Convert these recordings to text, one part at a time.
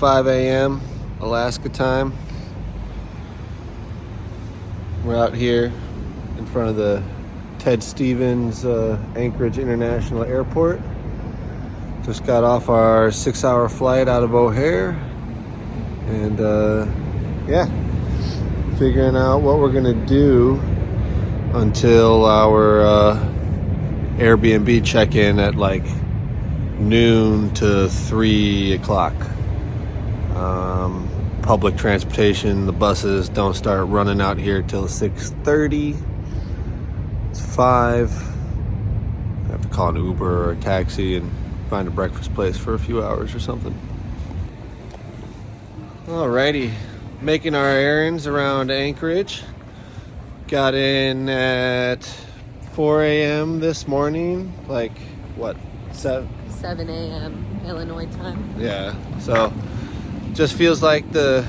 5 a.m. Alaska time. We're out here in front of the Ted Stevens Anchorage International Airport. Just got off our 6-hour flight out of O'Hare. And yeah, figuring out what we're gonna do until our Airbnb check-in at like noon to 3 o'clock. Public transportation, the buses don't start running out here till 6:30. It's 5. I have to call an Uber or a taxi and find a breakfast place for a few hours or something. Alrighty, making our errands around Anchorage. Got in at 4 a.m. this morning, like what, 7 a.m. Illinois time. Yeah, so just feels like the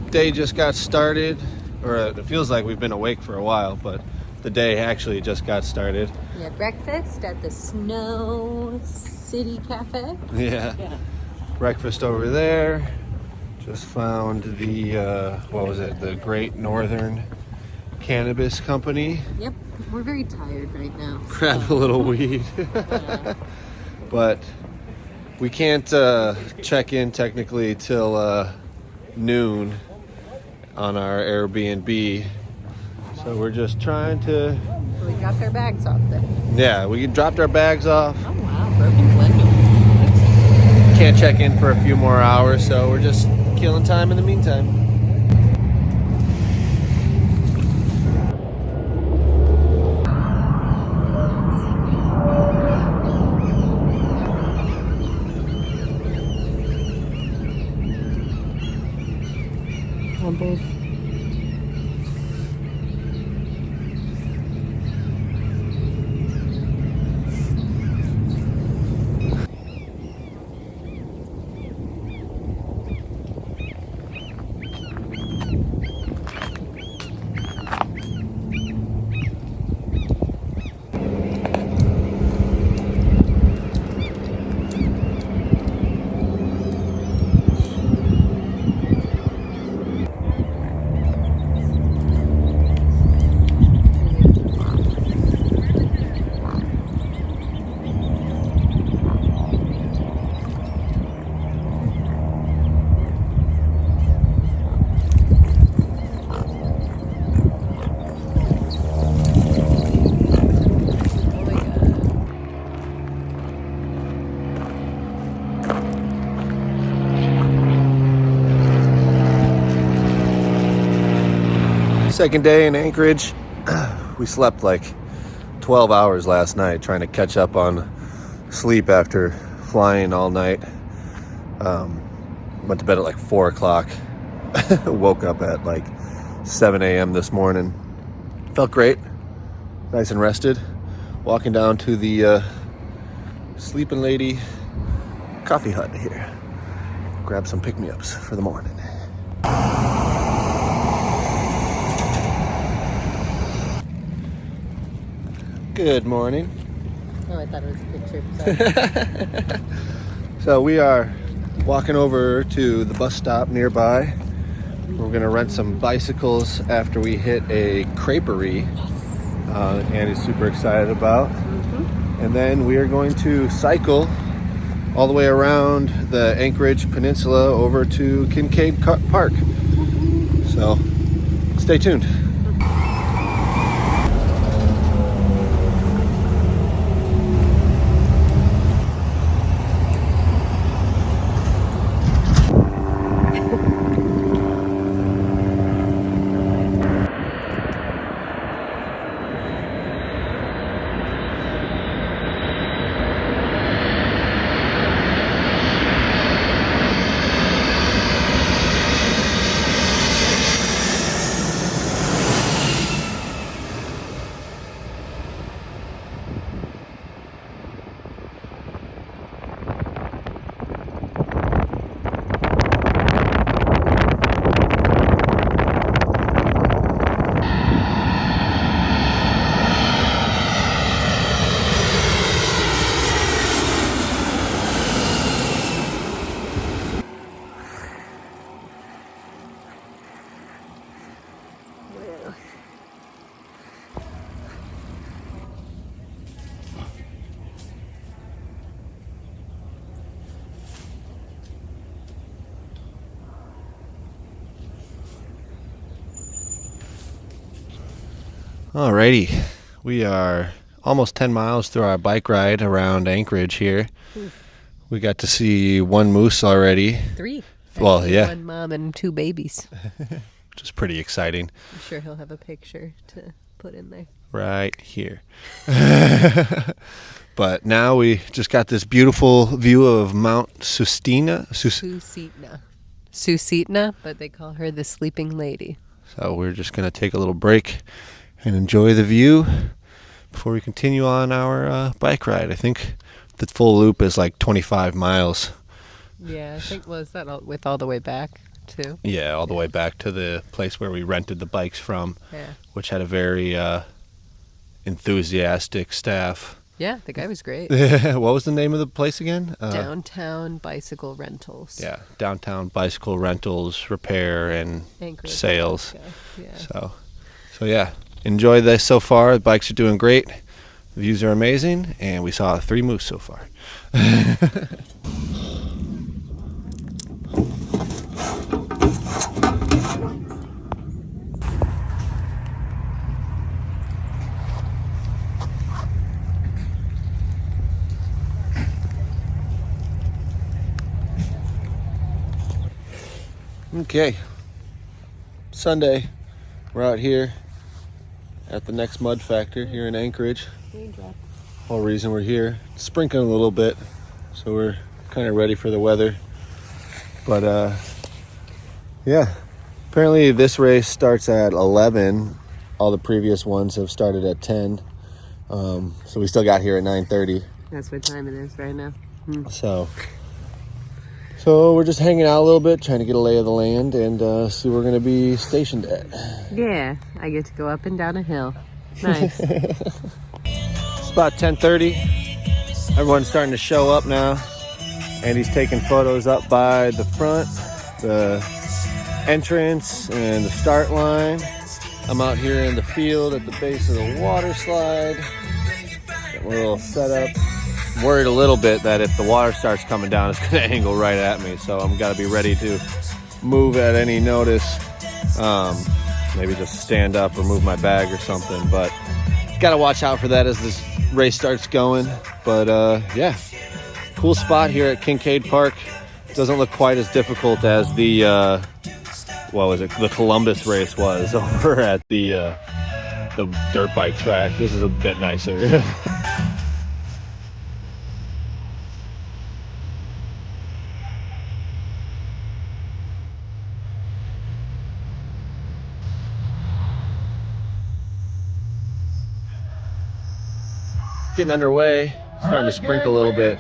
day just got started, or it feels like we've been awake for a while, but the day actually just got started. We had breakfast at the Snow City Cafe. Yeah. Breakfast over there. Just found the, what was it, the Great Northern Cannabis Company. Yep, we're very tired right now. Grab a little weed. Yeah. But we can't check in technically till noon on our Airbnb. So we're just trying to... So we dropped our bags off there. Yeah, we dropped our bags off. Oh wow, broken window. Can't check in for a few more hours, so we're just killing time in the meantime. Humbles. Second day in Anchorage. We slept like 12 hours last night trying to catch up on sleep after flying all night. Went to bed at like 4 o'clock. Woke up at like 7 a.m. this morning. Felt great. Nice and rested. Walking down to the Sleeping Lady coffee hut here. Grab some pick-me-ups for the morning. Good morning. Oh, I thought it was a picture. Sorry. So we are walking over to the bus stop nearby. We're gonna rent some bicycles after we hit a creperie. Andy's super excited about. And then we are going to cycle all the way around the Anchorage Peninsula over to Kincaid Park. So stay tuned. Alrighty, we are almost 10 miles through our bike ride around Anchorage here. We got to see one moose already. 3. Well, Actually, yeah. 1 mom and 2 babies. Which is pretty exciting. I'm sure he'll have a picture to put in there. Right here. But now we just got this beautiful view of Mount Susitna. Susitna, but they call her the sleeping lady. So we're just going to take a little break and enjoy the view before we continue on our bike ride. I think the full loop is like 25 miles. Yeah, I think, was that with all the way back too? Yeah, all the way back to the place where we rented the bikes from, Yeah. which had a very enthusiastic staff. Yeah, the guy was great. What was the name of the place again? Downtown Bicycle Rentals. Yeah, Downtown Bicycle Rentals, Repair, and Anchorage, Sales. Alaska. Yeah. So yeah, enjoy this so far. The bikes are doing great. The views are amazing, and we saw 3 moose so far. Okay, Sunday, we're out here at the next mud factor here in Anchorage. Whole reason we're here, it's sprinkling a little bit, so we're kind of ready for the weather. But yeah, apparently this race starts at 11. All the previous ones have started at 10. So we still got here at 9:30. That's what time it is right now. So we're just hanging out a little bit, trying to get a lay of the land and see where we're going to be stationed at. Yeah, I get to go up and down a hill. Nice. It's about 10:30. Everyone's starting to show up now. Andy's taking photos up by the front, the entrance, and the start line. I'm out here in the field at the base of the water slide. Got my little setup. I'm worried a little bit that if the water starts coming down, it's going to angle right at me. So I'm got to be ready to move at any notice. Maybe just stand up or move my bag or something. But got to watch out for that as this race starts going. But yeah, cool spot here at Kincaid Park. Doesn't look quite as difficult as the the Columbus race was over at the dirt bike track. This is a bit nicer. Getting underway, starting to sprinkle a little bit.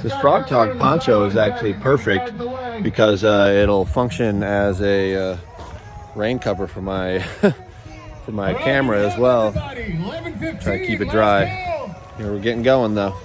This Frog Talk poncho is actually perfect because it'll function as a rain cover for my for my camera as well. Try to keep it dry. Here we're getting going though.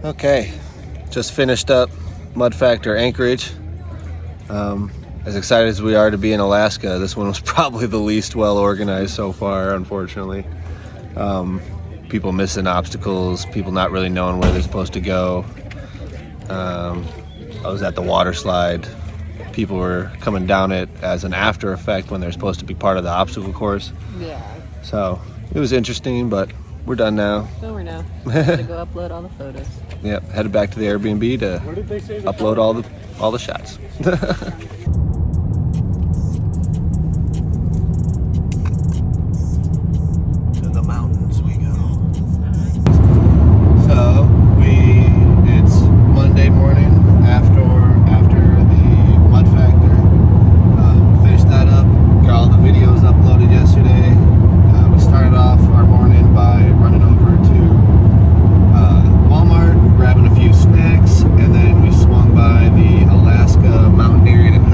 Okay, just finished up Mud Factor Anchorage. As excited as we are to be in Alaska, this one was probably the least well organized so far, unfortunately. People missing obstacles, people not really knowing where they're supposed to go. I was at the water slide. People were coming down it as an after effect when they're supposed to be part of the obstacle course. Yeah. So it was interesting, but we're done now. Over now. Gotta go upload all the photos. Yep, headed back to the Airbnb to upload all the shots. To the mountains we go. So it's Monday morning after the Mud Factor. Finished that up. Got all the videos uploaded yesterday. We started off our morning by running over to Walmart, grabbing a few snacks, and then we swung by the Alaska Mountaineering and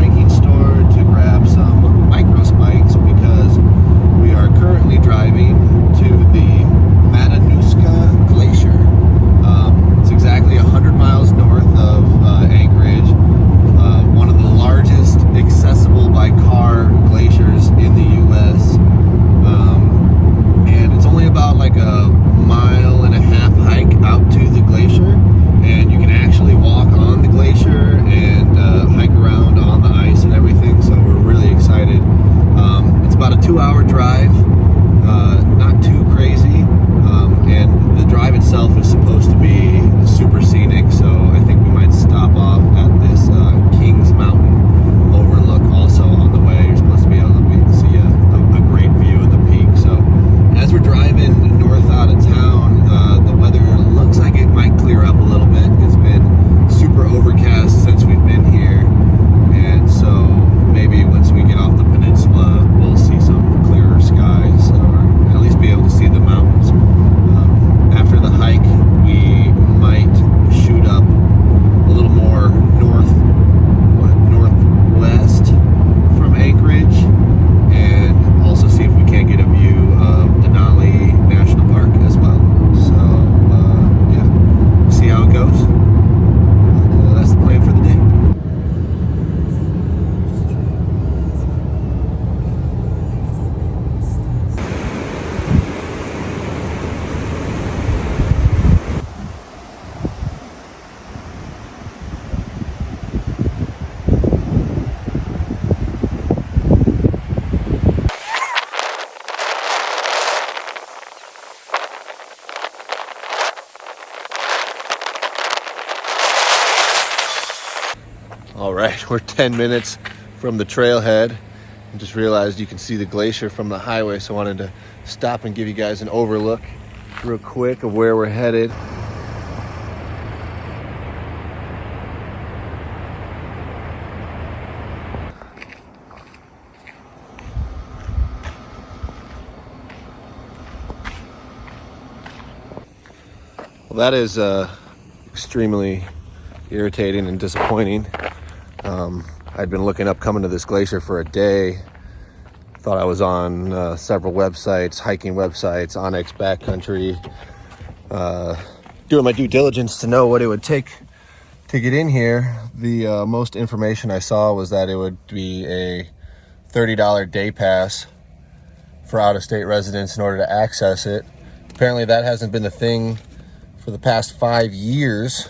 All right, we're 10 minutes from the trailhead. I just realized you can see the glacier from the highway, so I wanted to stop and give you guys an overlook real quick of where we're headed. Well, that is extremely irritating and disappointing. I'd been looking up coming to this glacier for a day. Thought I was on several websites, hiking websites, Onyx Backcountry, doing my due diligence to know what it would take to get in here. The most information I saw was that it would be a $30 day pass for out-of-state residents in order to access it. Apparently that hasn't been the thing for the past 5 years,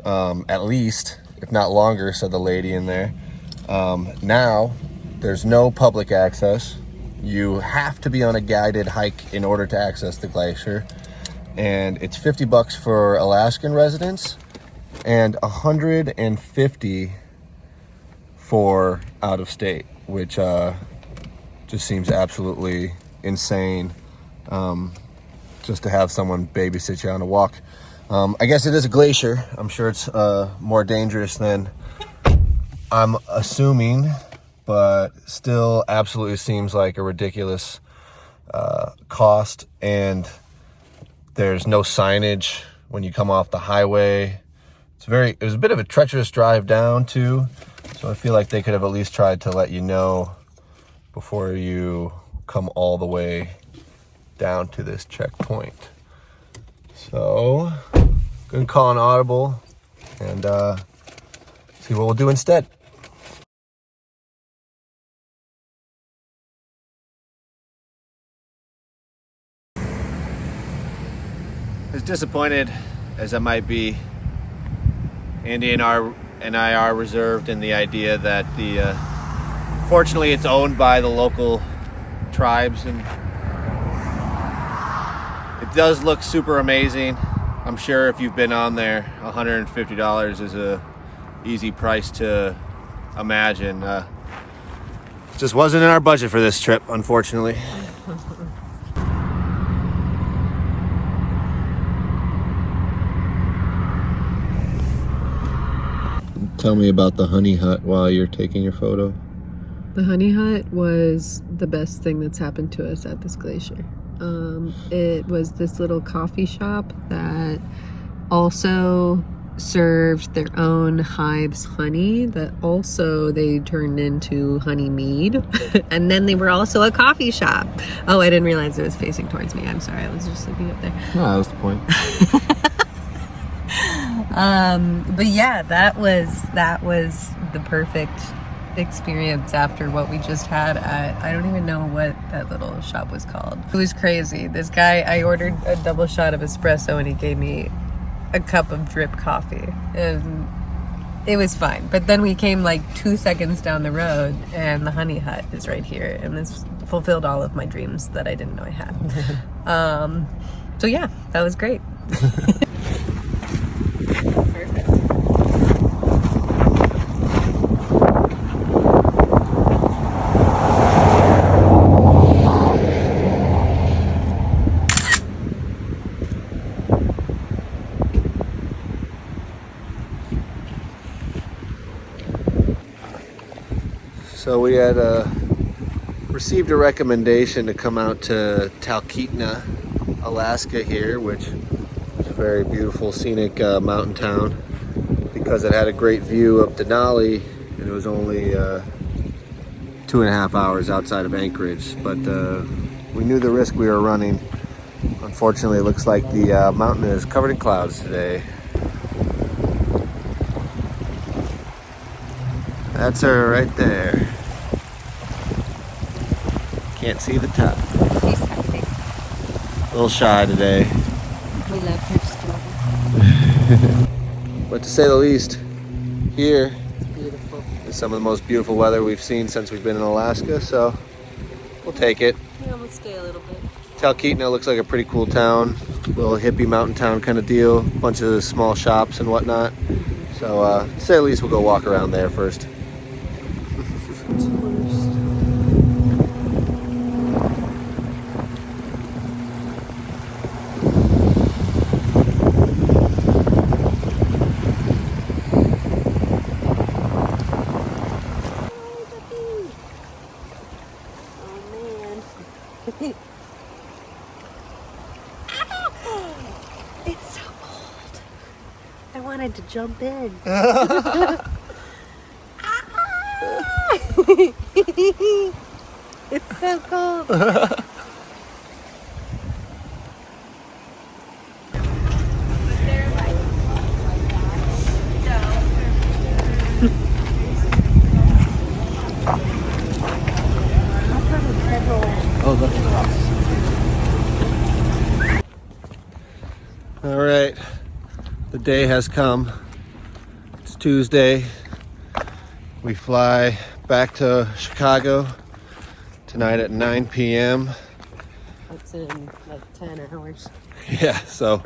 at least, if not longer, said the lady in there. Now, there's no public access. You have to be on a guided hike in order to access the glacier. And it's $50 for Alaskan residents and $150 for out of state, which just seems absolutely insane. Just to have someone babysit you on a walk. I guess it is a glacier. I'm sure it's more dangerous than I'm assuming, but still absolutely seems like a ridiculous cost. And there's no signage when you come off the highway. It was a bit of a treacherous drive down too. So I feel like they could have at least tried to let you know before you come all the way down to this checkpoint. So gonna call an audible and see what we'll do instead. As disappointed as I might be, Andy and I are reserved in the idea that fortunately it's owned by the local tribes, and it does look super amazing. I'm sure if you've been on there, $150 is a easy price to imagine. Just wasn't in our budget for this trip, unfortunately. Tell me about the honey hut while you're taking your photo. The honey hut was the best thing that's happened to us at this glacier. It was this little coffee shop that also served their own hives honey that also they turned into honey mead. And then they were also a coffee shop. Oh, I didn't realize it was facing towards me. I'm sorry, I was just looking up there. No, that was the point. But yeah, that was the perfect experience after what we just had at, I don't even know what that little shop was called. It was crazy. This guy, I ordered a double shot of espresso and he gave me a cup of drip coffee, and it was fine. But then we came like 2 seconds down the road and the honey hut is right here, and this fulfilled all of my dreams that I didn't know I had. So yeah, that was great. Perfect. So we had received a recommendation to come out to Talkeetna, Alaska here, which is a very beautiful scenic mountain town, because it had a great view of Denali, and it was only 2.5 hours outside of Anchorage. But we knew the risk we were running. Unfortunately, it looks like the mountain is covered in clouds today. That's her right there. Can't see the top. She's happy. A little shy today. We love her story. But to say the least, here It's beautiful. is some of the most beautiful weather we've seen since we've been in Alaska, so we'll take it. Yeah, we'll stay a little bit. Talkeetna looks like a pretty cool town. Little hippie mountain town kind of deal. Bunch of small shops and whatnot. So to say at least we'll go walk around there first. It's so cold. I wanted to jump in. It's so cold. Oh, look. All right, the day has come. It's Tuesday. We fly back to Chicago tonight at 9 p.m. That's in like 10 hours. Yeah, so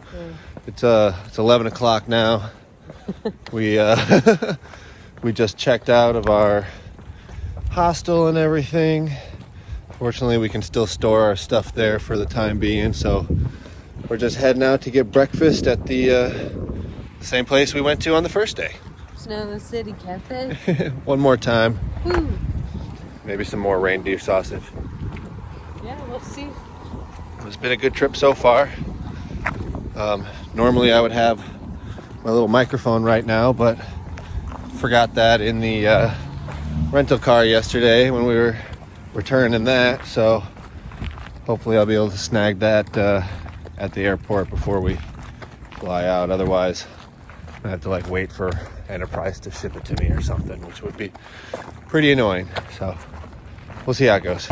it's 11 o'clock now. We we just checked out of our hostel and everything. Fortunately, we can still store our stuff there for the time being, so we're just heading out to get breakfast at the same place we went to on the first day. Snow City Cafe. One more time. Woo. Maybe some more reindeer sausage. Yeah, we'll see. It's been a good trip so far. Normally I would have my little microphone right now, but forgot that in the rental car yesterday when we were returning that, so hopefully I'll be able to snag that at the airport before we fly out. Otherwise I have to like wait for Enterprise to ship it to me or something, which would be pretty annoying. So we'll see how it goes.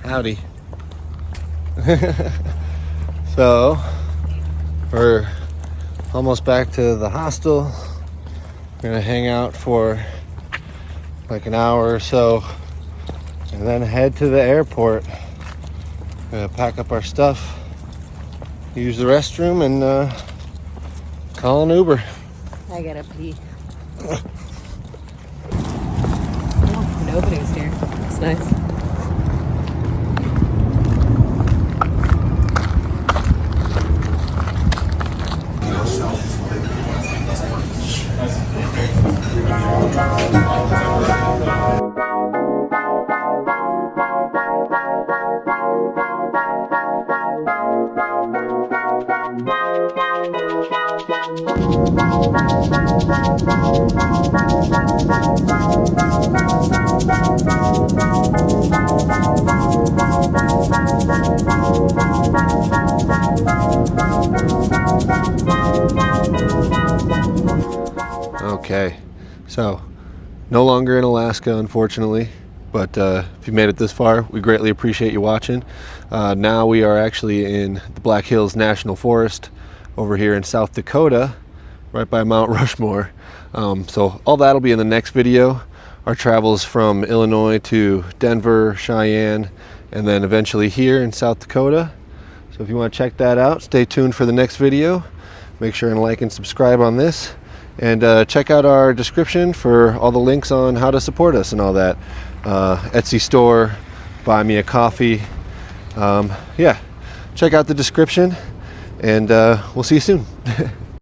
Howdy. So we're almost back to the hostel. We're gonna hang out for like an hour or so and then head to the airport. Gonna pack up our stuff, use the restroom, and call an Uber. I gotta pee. Oh, nobody's here. It's nice. Okay, so no longer in Alaska, unfortunately, but if you made it this far, we greatly appreciate you watching. Now we are actually in the Black Hills National Forest. over here in South Dakota, right by Mount Rushmore. So all that'll be in the next video. Our travels from Illinois to Denver, Cheyenne, and then eventually here in South Dakota. So if you want to check that out, stay tuned for the next video. Make sure and like and subscribe on this. And check out our description for all the links on how to support us and all that. Etsy store, buy me a coffee. Yeah, check out the description, and we'll see you soon.